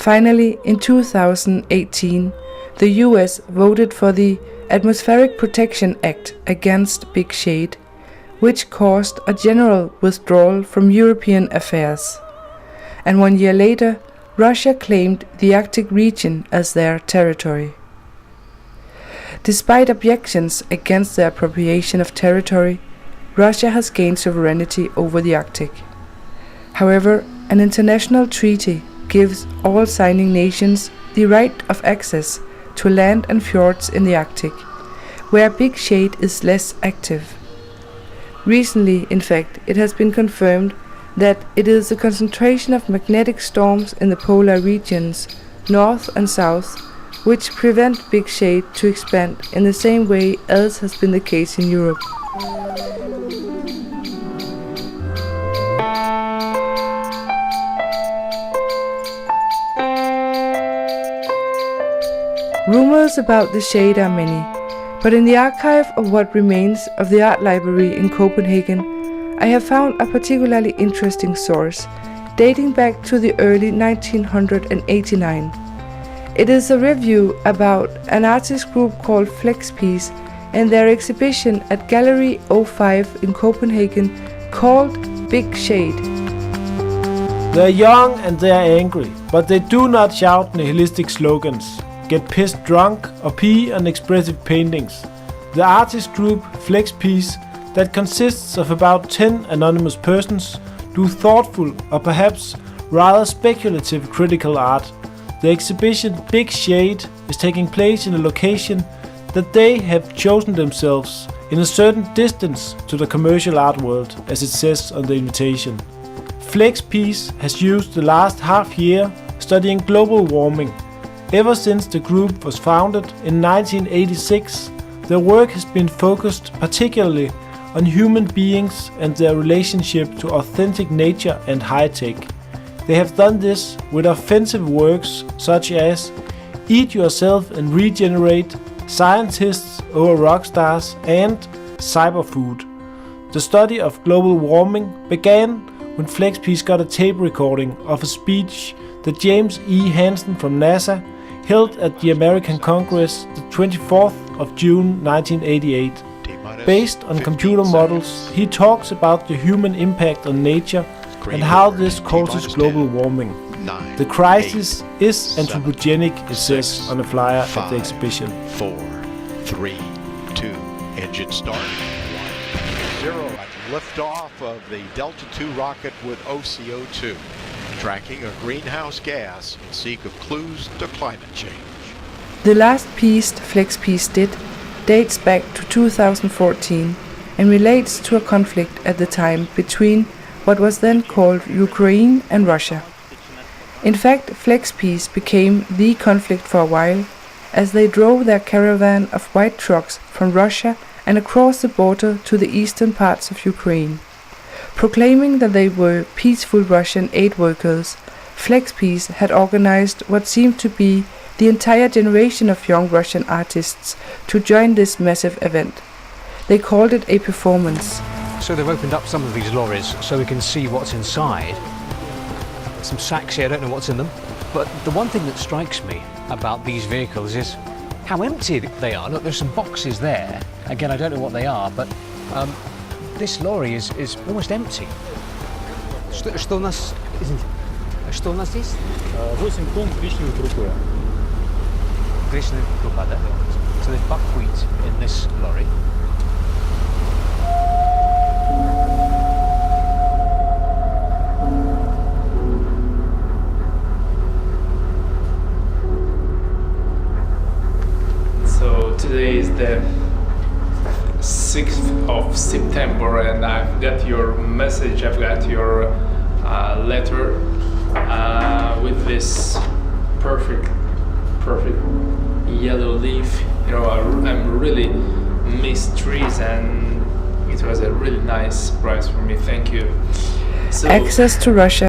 Finally, in 2018, the US voted for the Atmospheric Protection Act against big shade, which caused a general withdrawal from European affairs. And 1 year later, Russia claimed the Arctic region as their territory. Despite objections against the appropriation of territory, Russia has gained sovereignty over the Arctic. However, an international treaty gives all signing nations the right of access to land and fjords in the Arctic, where big shade is less active. Recently, in fact, it has been confirmed that it is the concentration of magnetic storms in the polar regions, north and south, which prevent big shade to expand in the same way as has been the case in Europe. Rumors about the shade are many, but in the archive of what remains of the art library in Copenhagen, I have found a particularly interesting source, dating back to the early 1989. It is a review about an artist group called Flexpiece and their exhibition at Gallery 05 in Copenhagen called Big Shade. They're young and they're angry, but they do not shout nihilistic slogans, get pissed drunk or pee on expressive paintings. The artist group Flexpiece, that consists of about 10 anonymous persons, do thoughtful or perhaps rather speculative critical art. The exhibition Big Shade is taking place in a location that they have chosen themselves, in a certain distance to the commercial art world, as it says on the invitation. Flexpiece has used the last half year studying global warming. Ever since the group was founded in 1986, their work has been focused particularly on human beings and their relationship to authentic nature and high-tech. They have done this with offensive works such as Eat Yourself and Regenerate, Scientists over Rock Stars, and Cyberfood. The study of global warming began when Flexpiece got a tape recording of a speech that James E. Hansen from NASA held at the American Congress the 24th of June 1988. Based on computer models, he talks about the human impact on nature and how this causes global warming. The crisis is anthropogenic, it says on a flyer at the exhibition. 4, 3, 2, engine start. 1, 0. Liftoff of the Delta II rocket with OCO2, tracking a greenhouse gas in seek of clues to climate change. The last piece Flexpiece did dates back to 2014 and relates to a conflict at the time between what was then called Ukraine and Russia. In fact, Flexpiece became the conflict for a while, as they drove their caravan of white trucks from Russia and across the border to the eastern parts of Ukraine. Proclaiming that they were peaceful Russian aid workers, Flexpiece had organized what seemed to be the entire generation of young Russian artists to join this massive event. They called it a performance. So they've opened up some of these lorries so we can see what's inside. Some sacks here, I don't know what's in them. But the one thing that strikes me about these vehicles is how empty they are. Look, there's some boxes there. Again, I don't know what they are, but this lorry is almost empty. Что у нас здесь? 8 тонн коричневой крупы. Коричневая крупа, да? So there's buckwheat in this lorry. So today is the 6th of September and I've got your message, I've got your letter with this perfect yellow leaf. You know, I'm really miss trees and it was a really nice surprise for me. Thank you. So, access to Russia